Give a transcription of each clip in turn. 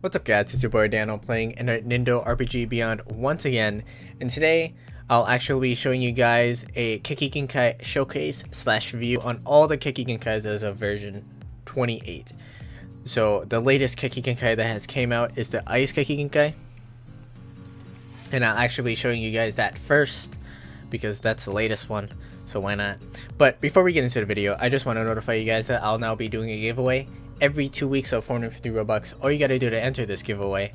What's up guys, it's your boy Daniel playing in a Nrpg Beyond once again, and today I'll actually be showing you guys a Kekigenkai showcase slash review on all the Kekigengais as of version 28. So the latest Kekigenkai that has came out is the Ice Kekigenkai, and I'll actually be showing you guys that first because that's the latest one, so why not. But before we get into the video, I just want to notify you guys that I'll now be doing a giveaway every 2 weeks of 450 Robux. All you gotta do to enter this giveaway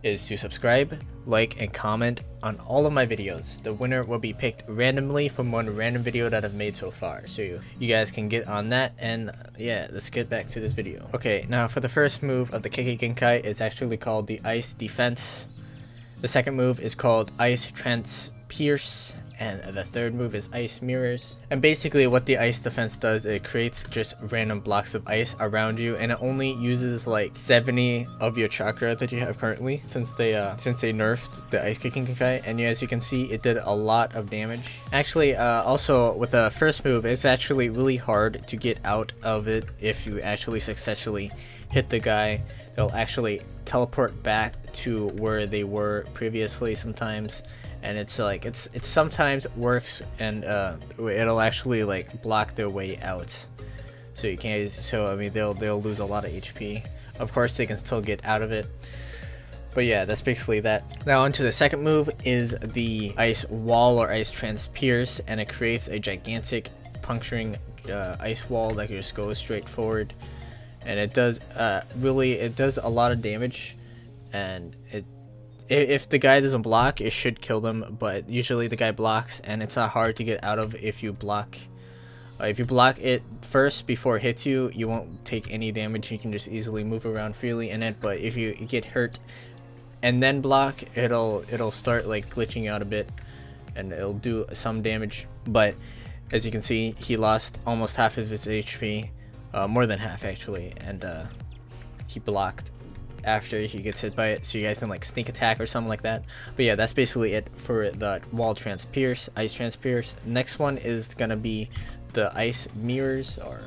is to subscribe, like, and comment on all of my videos. The winner will be picked randomly from one random video that I've made so far. So you guys can get on that, and yeah, let's get back to this video. Okay, now for the first move of the Kekigenkai, it's actually called the Ice Defense. The second move is called Ice Pierce, and the third move is Ice Mirrors. And basically what the Ice Defense does, it creates just random blocks of ice around you, and it only uses like 70 of your chakra that you have currently since they nerfed the Ice Kekigenkai. And as you can see, it did a lot of damage. Actually, also with the first move, it's actually really hard to get out of it if you actually successfully hit the guy. They'll actually teleport back to where they were previously sometimes. And it's like it sometimes works, and it'll actually like block their way out, so you can't. So I mean, they'll lose a lot of HP. Of course, they can still get out of it, but yeah, that's basically that. Now onto the second move is the Ice Wall or Ice Pierce, and it creates a gigantic puncturing ice wall that just goes straight forward, and it does it does a lot of damage, and if the guy doesn't block, it should kill them, but usually the guy blocks, and it's not hard to get out of if you block. If you block it first before it hits you, you won't take any damage. You can just easily move around freely in it. But if you get hurt and then block, it'll start like glitching out a bit, and it'll do some damage. But as you can see, he lost almost half of his HP, more than half actually, and he blocked after he gets hit by it, so you guys can like sneak attack or something like that. But yeah, that's basically it for the Wall Pierce, Ice Pierce. Next one is gonna be the Ice Mirrors, or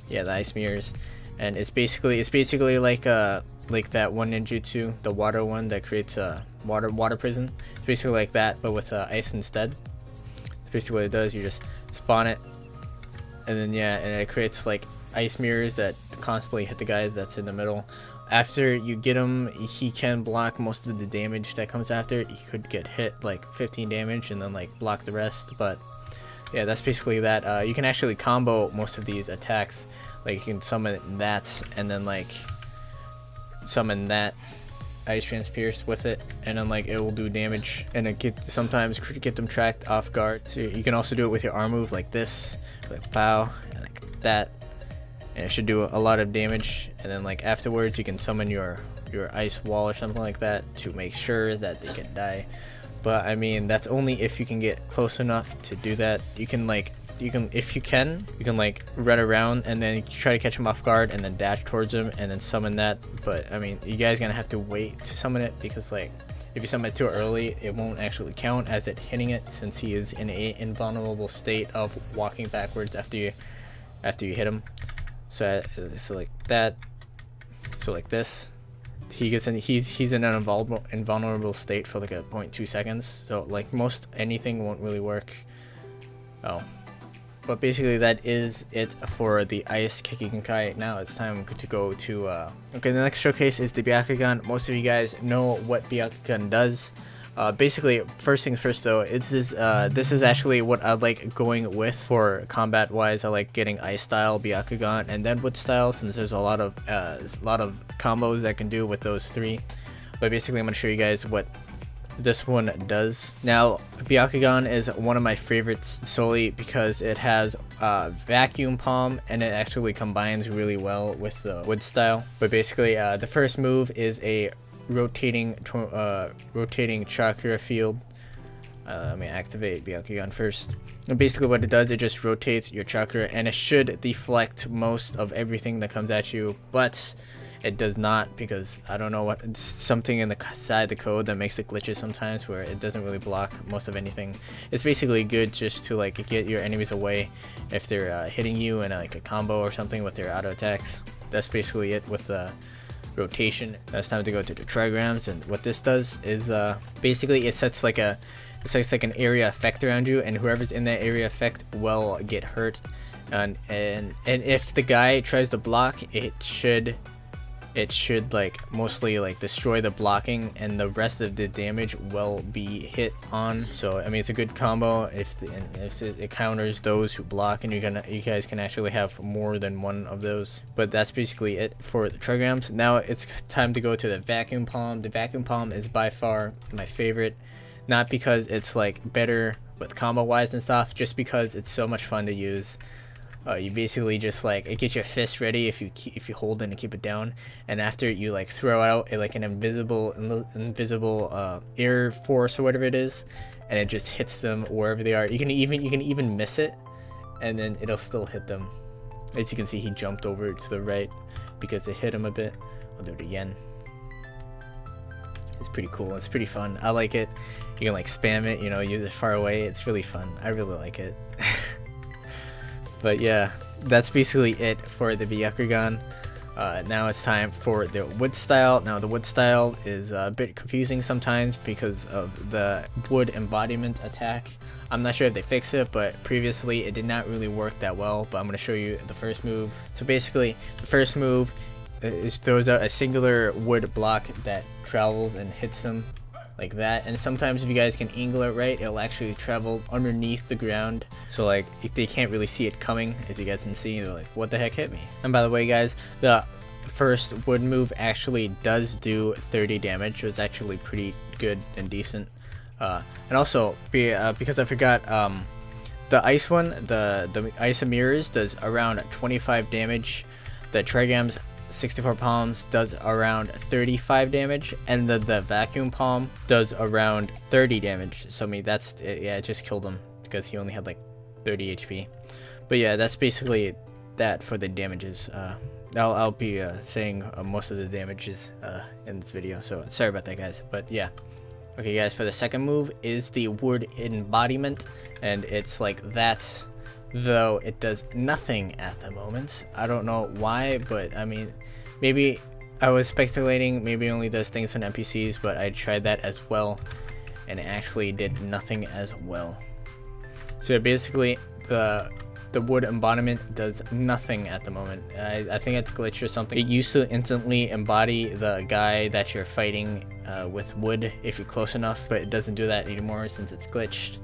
yeah, the Ice Mirrors, and it's basically like that one ninjutsu, the water one that creates a water prison. It's basically like that, but with ice instead. It's basically what it does. You just spawn it, and then yeah, and it creates like ice mirrors that constantly hit the guy that's in the middle. After you get him, he can block most of the damage that comes after. He could get hit like 15 damage and then like block the rest. But yeah, that's basically that. You can actually combo most of these attacks. Like you can summon that and then like summon that Ice Pierce with it, and then like it will do damage, and it sometimes get them tracked off guard. So you can also do it with your arm move like this, like pow, and like that. And it should do a lot of damage, and then like afterwards you can summon your ice wall or something like that to make sure that they can die. But I mean, that's only if you can get close enough to do that. You can if you can like run around and then try to catch him off guard and then dash towards him and then summon that. But I mean, you guys gonna have to wait to summon it, because like if you summon it too early, it won't actually count as it hitting it, since he is in a invulnerable state of walking backwards after you hit him. So like that, so like this, he's in an invulnerable state for like a 0.2 seconds. So like most anything won't really work. Oh, but basically that is it for the Ice Kekigenkai. Now it's time to go to okay, the next showcase is the Bayaka Gun. Most of you guys know what Bayaka Gun does. Basically, first things first though, this is actually what I like going with for combat wise. I like getting ice style, Byakugan, and then wood style, since there's a lot of combos I can do with those three. But basically I'm going to show you guys what this one does. Now Byakugan is one of my favorites solely because it has vacuum palm, and it actually combines really well with the wood style. But basically the first move is a rotating chakra field. Let me activate Byakugan first. And basically what it does, it just rotates your chakra, and it should deflect most of everything that comes at you, but it does not, because I don't know what, it's something in the side of the code that makes it glitches sometimes where it doesn't really block most of anything. It's basically good just to like get your enemies away if they're hitting you in like a combo or something with their auto attacks. That's basically it with the rotation. Now it's time to go to the Trigrams, and what this does is basically it sets like an area effect around you, and whoever's in that area effect will get hurt. And if the guy tries to block, it should like mostly like destroy the blocking, and the rest of the damage will be hit on. So I mean, it's a good combo if it counters those who block, and you guys can actually have more than one of those. But that's basically it for the Trigrams. Now it's time to go to the Vacuum Palm. The Vacuum Palm is by far my favorite, not because it's like better with combo wise and stuff, just because it's so much fun to use. You basically just like, it gets your fist ready if you hold it and keep it down, and after you like throw out like an invisible air force or whatever it is, and it just hits them wherever they are. You can even miss it, and then it'll still hit them. As you can see, he jumped over to the right because it hit him a bit. I'll do it again. It's pretty cool. It's pretty fun. I like it. You can like spam it, you know, use it far away. It's really fun. I really like it. But yeah, that's basically it for the Bayaka Gun. Now it's time for the wood style. Now the wood style is a bit confusing sometimes because of the wood embodiment attack. I'm not sure if they fixed it, but previously it did not really work that well. But I'm going to show you the first move. So basically, the first move is throws out a singular wood block that travels and hits them like that, and sometimes if you guys can angle it right, it'll actually travel underneath the ground, so like if they can't really see it coming, as you guys can see, they're like, what the heck hit me? And by the way guys, the first wood move actually does do 30 damage, so it's actually pretty good and decent. And also because I forgot, the ice one, the ice of mirrors does around 25 damage. The Trigrams 64 palms does around 35 damage, and the vacuum palm does around 30 damage. So I mean, that's yeah, it just killed him because he only had like 30 HP. But yeah, that's basically that for the damages. I'll be saying most of the damages in this video, so sorry about that guys. But yeah, okay guys, for the second move is the wood embodiment, and it's like that, though it does nothing at the moment. I don't know why, but I mean, maybe I was speculating maybe it only does things on NPCs, but I tried that as well and it actually did nothing as well. So basically the wood embodiment does nothing at the moment. I think it's glitched or something. It used to instantly embody the guy that you're fighting with wood if you're close enough, but it doesn't do that anymore since it's glitched.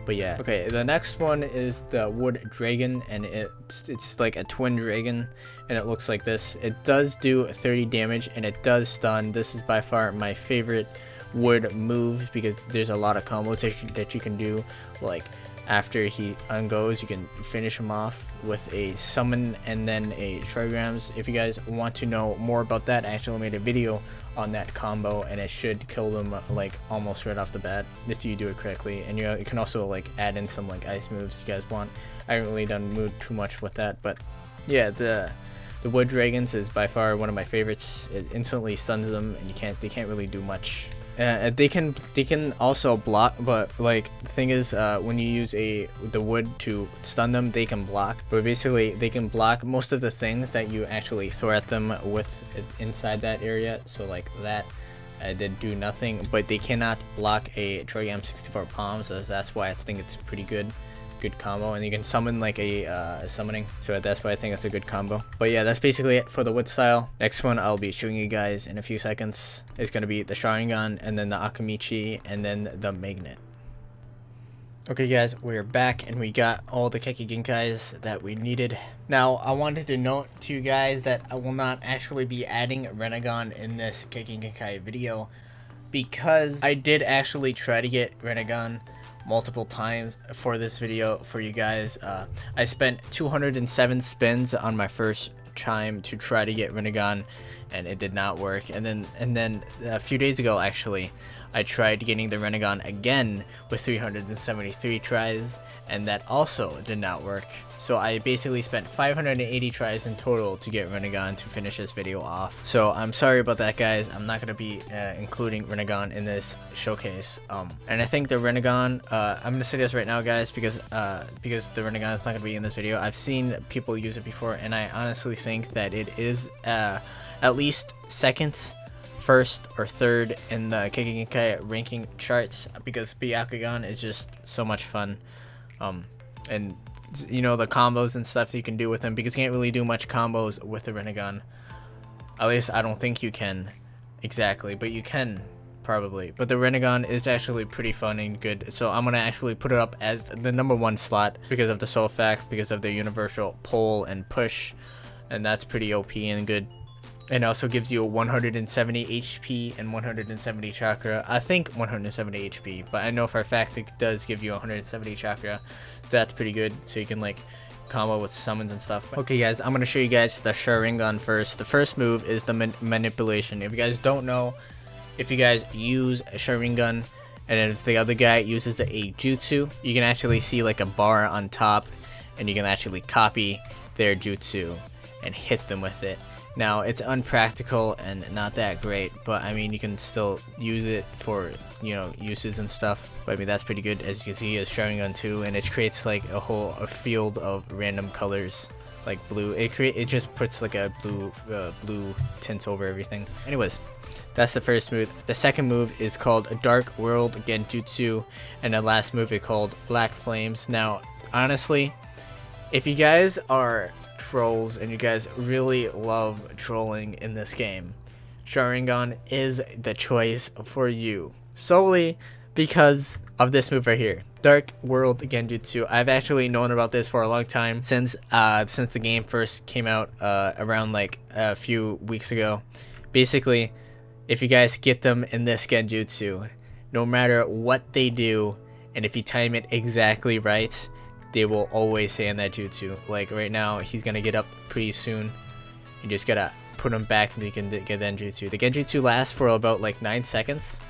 But yeah, okay, the next one is the wood dragon, and it's like a twin dragon, and it looks like this. It does do 30 damage and it does stun. This is by far my favorite wood move because there's a lot of combos that you can do. Like after he ungoes, you can finish him off with a summon and then a Trigrams. If you guys want to know more about that, I actually made a video on that combo, and it should kill them like almost right off the bat if you do it correctly. And you can also like add in some like ice moves you guys want. I haven't really done too much with that, but yeah, the wood dragons is by far one of my favorites. It instantly stuns them, and they can't really do much. They can also block, but like the thing is, when you use the wood to stun them, they can block. But basically, they can block most of the things that you actually throw at them with inside that area. So like that, did do nothing. But they cannot block a Trigram 64 palms, so that's why I think it's pretty good combo. And you can summon like a summoning, so that's why I think it's a good combo. But yeah, that's basically it for the wood style. Next one I'll be showing you guys in a few seconds is going to be the Sharingan, and then the Akimichi, and then the magnet. Okay guys, we're back and we got all the Kekigenkais that we needed. Now I wanted to note to you guys that I will not actually be adding Rinnegan in this Kekigenkai video, because I did actually try to get Rinnegan multiple times for this video for you guys. I spent 207 spins on my first time to try to get Rinnegan, and it did not work. And then a few days ago actually, I tried getting the Rinnegan again with 373 tries, and that also did not work. So I basically spent 580 tries in total to get Rinnegan to finish this video off. So I'm sorry about that guys, I'm not going to be including Rinnegan in this showcase. And I think the Rinnegan, I'm going to say this right now guys, because the Rinnegan is not going to be in this video. I've seen people use it before, and I honestly think that it is at least second, first, or third in the Kikigenkai ranking charts, because Byakugan is just so much fun. And you know, the combos and stuff that you can do with him, because you can't really do much combos with the Rinnegan. At least I don't think you can exactly, but you can probably. But the Rinnegan is actually pretty fun and good, so I'm gonna actually put it up as the #1 slot because of the soul fact, because of the universal pull and push, and that's pretty OP and good. And also gives you 170 HP and 170 chakra. I think 170 HP, but I know for a fact it does give you 170 chakra, so that's pretty good. So you can like combo with summons and stuff. Okay guys, I'm gonna show you guys the Sharingan first. The first move is the manipulation. If you guys don't know, if you guys use a Sharingan and if the other guy uses a jutsu, you can actually see like a bar on top, and you can actually copy their jutsu and hit them with it. Now, it's unpractical and not that great, but I mean, you can still use it for, you know, uses and stuff. But I mean, that's pretty good. As you can see, it's Sharingan 2, and it creates like a field of random colors, like blue. It just puts like a blue tint over everything. Anyways, that's the first move. The second move is called Dark World Genjutsu, and the last move is called Black Flames. Now, honestly, if you guys are trolls and you guys really love trolling in this game, Sharingan is the choice for you, solely because of this move right here, Dark World Genjutsu. I've actually known about this for a long time, since the game first came out around like a few weeks ago. Basically, if you guys get them in this Genjutsu, no matter what they do, and if you time it exactly right, they will always stay in that jutsu. Like right now, he's gonna get up pretty soon. You just gotta put him back and you can get that jutsu. The genjutsu lasts for about like 9 seconds.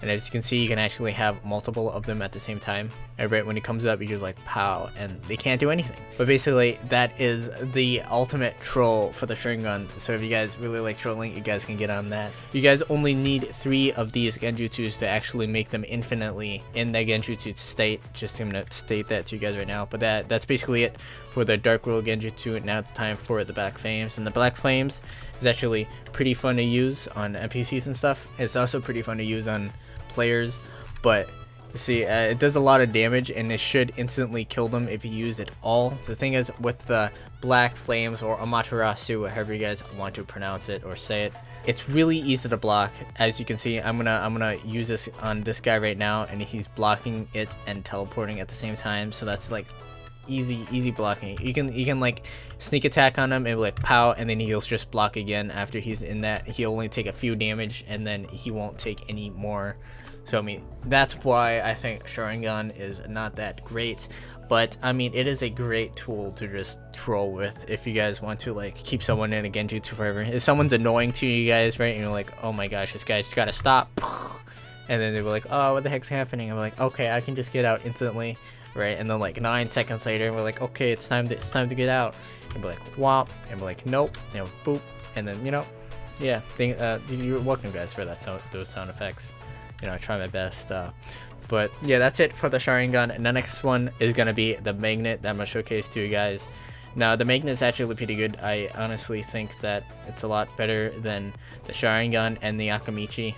And as you can see, you can actually have multiple of them at the same time. And right when he comes up, you just like pow, and they can't do anything. But basically, that is the ultimate troll for the Sharingan. So if you guys really like trolling, you guys can get on that. You guys only need 3 of these genjutsus to actually make them infinitely in the genjutsu state. Just I'm gonna state that to you guys right now. But that's basically it for the Dark World Genjutsu. And now it's time for the Black Flames. And the Black Flames is actually pretty fun to use on NPCs and stuff. It's also pretty fun to use on players, but see, it does a lot of damage, and it should instantly kill them if you use it all. The thing is, with the Black Flames, or Amaterasu, however you guys want to pronounce it or say it, it's really easy to block. As you can see, I'm gonna use this on this guy right now, and he's blocking it and teleporting at the same time. So that's like easy blocking. You can like sneak attack on him and like pow, and then he'll just block again. After he's in that, he'll only take a few damage, and then he won't take any more. So I mean, that's why I think Sharingan is not that great, but I mean, it is a great tool to just troll with if you guys want to like keep someone in a genjutsu forever. If someone's annoying to you guys, right, and you're like, oh my gosh, this guy's gotta stop, and then they're like, oh, what the heck's happening? I'm like, okay, I can just get out instantly, right? And then like 9 seconds later, we're like, okay, it's time to get out, and be like, womp, and be like, nope, and boop, and then, you know, yeah, you're welcome guys for that those sound effects. You know, I try my best. But yeah, that's it for the Sharingan. And the next one is gonna be the magnet that I'm gonna showcase to you guys. Now, the magnet is actually pretty good. I honestly think that it's a lot better than the Sharingan and the Akimichi.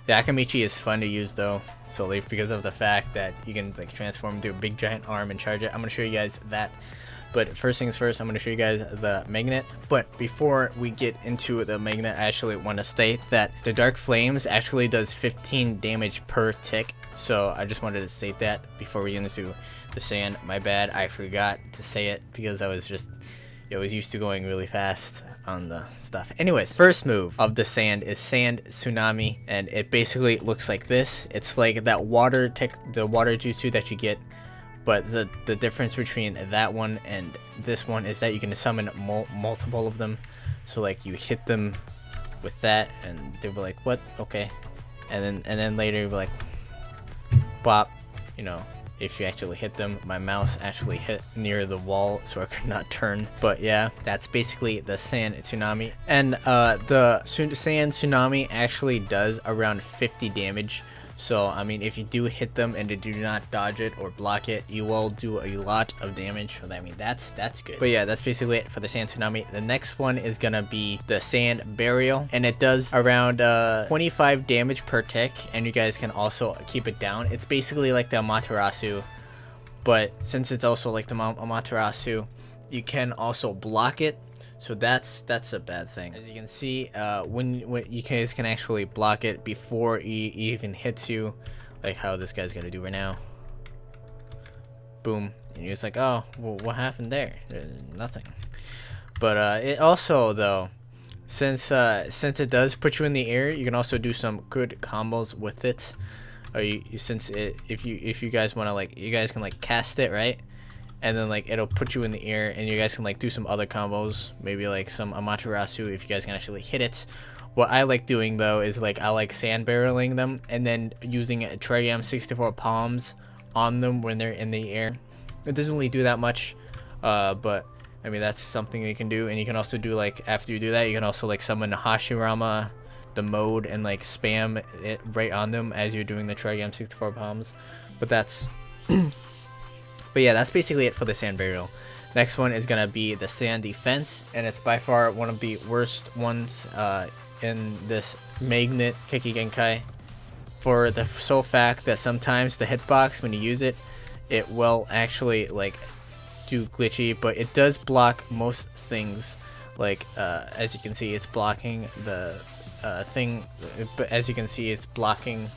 The Akimichi is fun to use though, solely because of the fact that you can like transform into a big giant arm and charge it. I'm gonna show you guys that. But first things first, I'm going to show you guys the magnet. But before we get into the magnet, I actually want to state that the Dark Flames actually does 15 damage per tick. So I just wanted to state that before we get into the sand. My bad, I forgot to say it because I was used to going really fast on the stuff. Anyways, first move of the sand is Sand Tsunami, and it basically looks like this. It's like that the water jutsu that you get. But the difference between that one and this one is that you can summon multiple of them. So like you hit them with that, and they'll be like, what? Okay. And then later you'll be like, bop. You know, if you actually hit them. My mouse actually hit near the wall, so I could not turn. But yeah, that's basically the Sand Tsunami. And the Sand Tsunami actually does around 50 damage. So I mean, if you do hit them and they do not dodge it or block it, you will do a lot of damage. So I mean, that's good. But yeah, that's basically it for the Sand Tsunami. The next one is gonna be the Sand Burial, and it does around 25 damage per tick, and you guys can also keep it down. It's basically like the Amaterasu, but since it's also like the Amaterasu, you can also block it. So that's a bad thing. As you can see, when you guys can actually block it before he even hits you, like how this guy's gonna do right now. Boom, and you're just like, oh, well, what happened there? Nothing. But it also, though, since it does put you in the air, you can also do some good combos with it. Or if you guys want to, like, you guys can like cast it, right? And then like it'll put you in the air, and you guys can like do some other combos, maybe like some Amaterasu if you guys can actually hit it. What I like doing though is like I like sand barreling them and then using a Trigram 64 palms on them when they're in the air. It doesn't really do that much, but I mean that's something you can do. And you can also do, like, after you do that, you can also like summon Hashirama, the mode, and like spam it right on them as you're doing the Trigram 64 palms. But that's But yeah, that's basically it for the Sand Burial. Next one is gonna be the Sand Defense, and it's by far one of the worst ones in this Magnet Kiki Genkai, for the sole fact that sometimes the hitbox, when you use it, it will actually like do glitchy, but it does block most things. Like as you can see, it's blocking the thing, but as you can see, it's blocking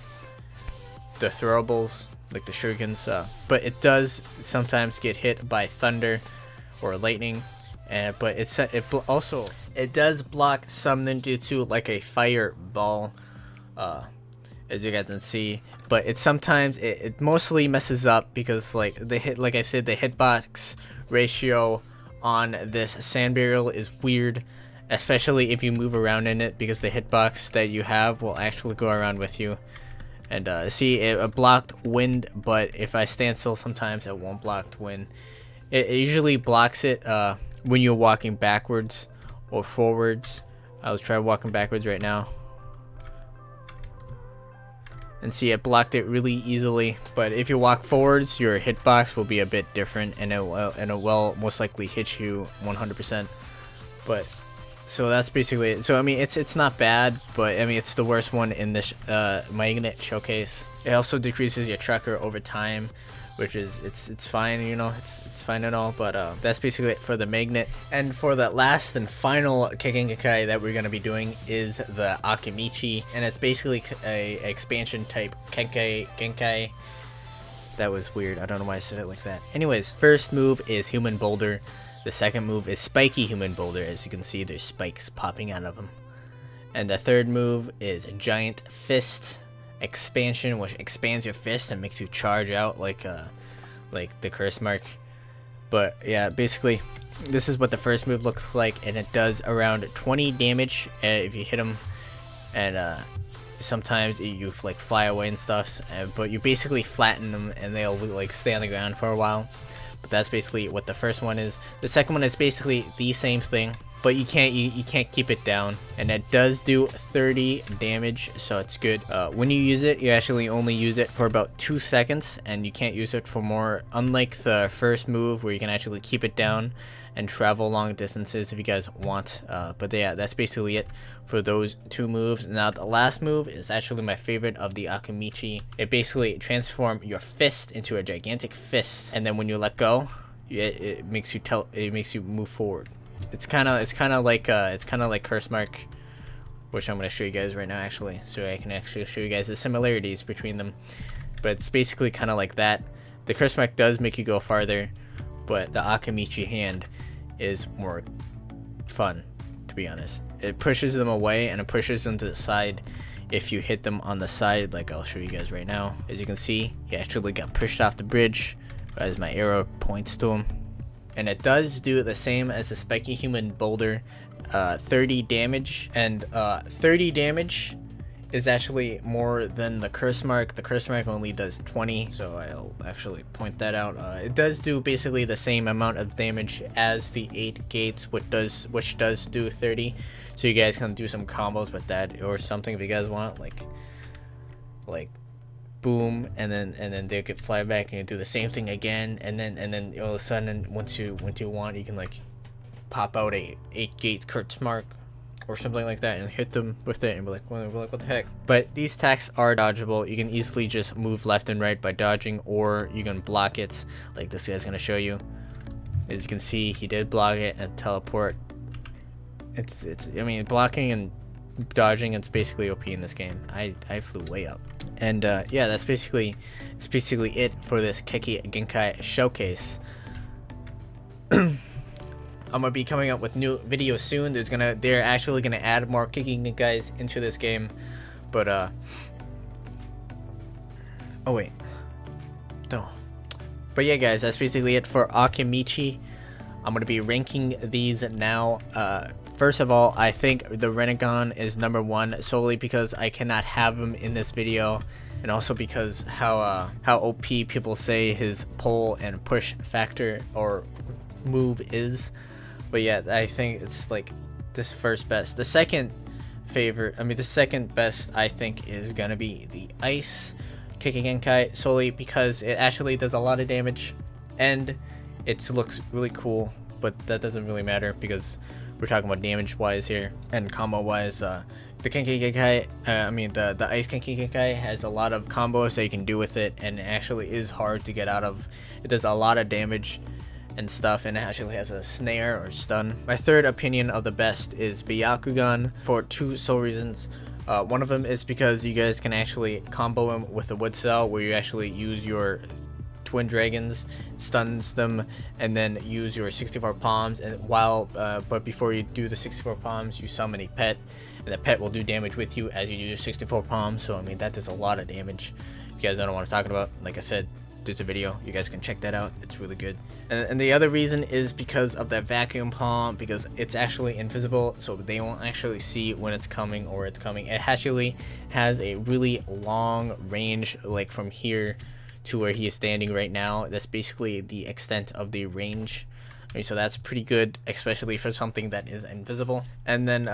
the throwables, like the shurikens, but it does sometimes get hit by thunder or lightning, but it does block some ninjutsu like a fireball, as you guys can see. But it sometimes it mostly messes up because like like I said, the hitbox ratio on this Sand Burial is weird, especially if you move around in it, because the hitbox that you have will actually go around with you. And see, it blocked wind, but if I stand still, sometimes it won't block wind. It usually blocks it when you're walking backwards or forwards. I'll try walking backwards right now. And see, it blocked it really easily. But if you walk forwards, your hitbox will be a bit different, and it will most likely hit you 100%. But so that's basically it. So I mean, it's not bad, but I mean it's the worst one in this Magnet showcase. It also decreases your Chakra over time, which is it's fine, you know, it's fine and all. But that's basically it for the Magnet. And for the last and final Kekkei that we're gonna be doing is the Akimichi, and it's basically a expansion type Genkai. That was weird. I don't know why I said it like that. Anyways, first move is Human Boulder. The second move is Spiky Human Boulder. As you can see, there's spikes popping out of him. And the third move is Giant Fist Expansion, which expands your fist and makes you charge out like the curse mark. But yeah, basically, this is what the first move looks like, and it does around 20 damage if you hit him. And sometimes you like fly away and stuff, but you basically flatten them, and they'll like stay on the ground for a while. But that's basically what the first one is. The second one is basically the same thing, but you can't keep it down, and it does do 30 damage, so it's good. When you use it, you actually only use it for about 2 seconds, and you can't use it for more, unlike the first move where you can actually keep it down and travel long distances if you guys want. But yeah, that's basically it for those two moves. Now the last move is actually my favorite of the Akimichi. It basically transforms your fist into a gigantic fist, and then when you let go, it makes you move forward. It's kind of like curse mark, which I'm going to show you guys right now actually, so I can actually show you guys the similarities between them. But it's basically kind of like that. The curse mark does make you go farther, but the Akimichi hand is more fun, to be honest. It pushes them away, and it pushes them to the side if you hit them on the side, like I'll show you guys right now. As you can see, he actually got pushed off the bridge as my arrow points to him. And it does do the same as the Spiky Human Boulder, 30 damage, and 30 damage is actually more than the curse mark. The curse mark only does 20, so I'll actually point that out. It does do basically the same amount of damage as the 8 gates, which does do 30. So you guys can do some combos with that or something if you guys want, like boom, and then they could fly back and you do the same thing again, and then all of a sudden once you want, you can like pop out a 8-gate Kurtz mark or something like that and hit them with it and be like, what the heck. But these attacks are dodgeable. You can easily just move left and right by dodging, or you can block it like this guy's gonna show you. As you can see, he did block it and teleport. It's I mean, blocking and dodging, it's basically OP in this game. I flew way up. And yeah, it's basically it for this Keki Genkai showcase. I'm gonna be coming up with new videos soon. They're actually gonna add more Keki Genkais into this game, but oh wait, no. But yeah, guys, that's basically it for Akimichi. I'm gonna be ranking these now. First of all, I think the Rinnegan is number 1 solely because I cannot have him in this video, and also because how OP people say his pull and push factor or move is. But yeah, I think it's like this first best. The second best I think is gonna be the Ice Keki Genkai, solely because it actually does a lot of damage and it looks really cool, but that doesn't really matter because we're talking about damage wise here and combo wise. The Keki Genkai, the Ice Keki Genkai has a lot of combos that you can do with it, and it actually is hard to get out of. It does a lot of damage and stuff, and it actually has a snare or stun. My third opinion of the best is Byakugan for 2 sole reasons. One of them is because you guys can actually combo him with a wood cell, where you actually use your twin dragons, stuns them, and then use your 64 palms, and but before you do the 64 palms, you summon a pet, and the pet will do damage with you as you do your 64 palms. So I mean, that does a lot of damage. If you guys don't know what I'm talking about, like I said, there's a video, you guys can check that out. It's really good. And the other reason is because of that vacuum palm, because it's actually invisible, so they won't actually see when it's coming or it's coming. It actually has a really long range, like from here to where he is standing right now. That's basically the extent of the range. So that's pretty good, especially for something that is invisible. And then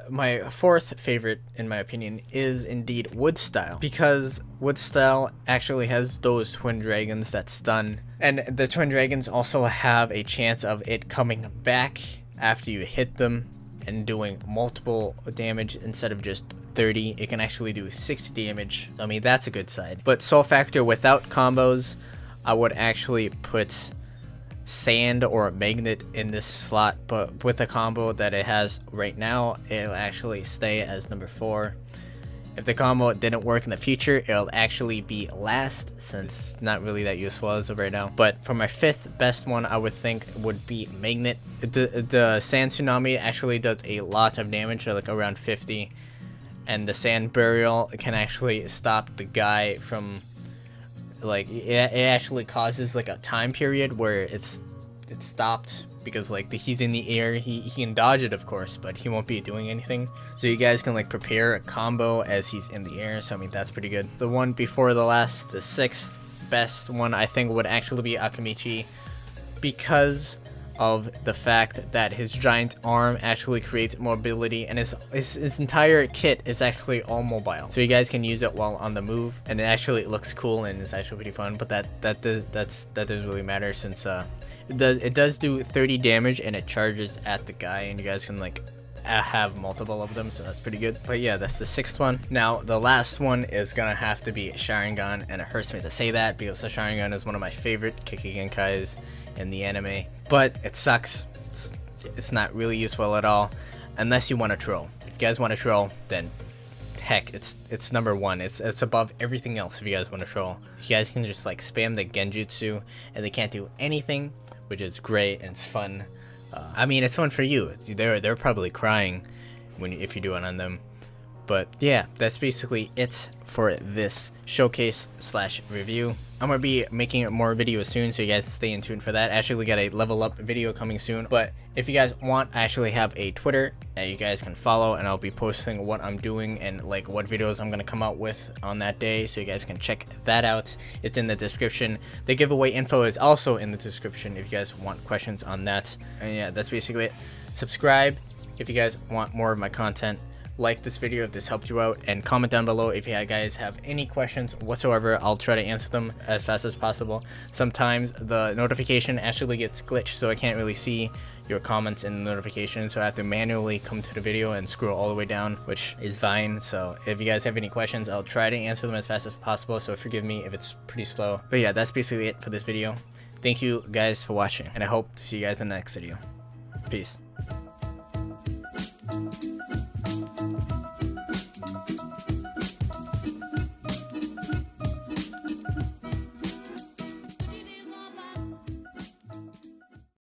my fourth favorite, in my opinion, is indeed Wood Style, because Wood Style actually has those twin dragons that stun, and the twin dragons also have a chance of it coming back after you hit them and doing multiple damage instead of just 30. It can actually do 60 damage. I mean, that's a good side. But Soul Factor without combos, I would actually put Sand or Magnet in this slot, but with the combo that it has right now, it'll actually stay as number 4. If the combo didn't work in the future, it'll actually be last, since it's not really that useful as of right now. But for my 5th best one, I would think would be Magnet. The Sand Tsunami actually does a lot of damage, like around 50, and the Sand Burial can actually stop the guy from, like, it actually causes like a time period where it's stopped, because like he's in the air, he can dodge it of course, but he won't be doing anything. So you guys can like prepare a combo as he's in the air, so I mean, that's pretty good. The one before the last, the 6th best one, I think would actually be Akimichi, because of the fact that his giant arm actually creates mobility, and his entire kit is actually all mobile, so you guys can use it while on the move, and it actually looks cool and it's actually pretty fun. But that doesn't really matter, since it does do 30 damage and it charges at the guy, and you guys can like have multiple of them, so that's pretty good. But yeah, that's the 6th one. Now the last one is gonna have to be Sharingan, and it hurts me to say that because the Sharingan is one of my favorite Keki Genkais in the anime, but it sucks. It's not really useful at all unless you want to troll. If you guys want to troll, then heck, it's number 1. It's above everything else. If you guys want to troll, you guys can just like spam the genjutsu and they can't do anything, which is great and it's fun. I mean, it's fun for you. They're probably crying if you do it on them. But yeah, that's basically it for this showcase / review. I'm gonna be making more videos soon, so you guys stay in tune for that. I actually got a level up video coming soon. But if you guys want, I actually have a Twitter that you guys can follow, and I'll be posting what I'm doing and like what videos I'm gonna come out with on that day, so you guys can check that out. It's in the description. The giveaway info is also in the description if you guys want questions on that. And yeah, that's basically it. Subscribe if you guys want more of my content. like this video if this helped you out, and comment down below if you guys have any questions whatsoever. I'll try to answer them as fast as possible. Sometimes the notification actually gets glitched, so I can't really see your comments in the notification, so I have to manually come to the video and scroll all the way down, which is fine. So if you guys have any questions, I'll try to answer them as fast as possible, so forgive me if it's pretty slow. But yeah, that's basically it for this video. Thank you guys for watching, and I hope to see you guys in the next video. Peace.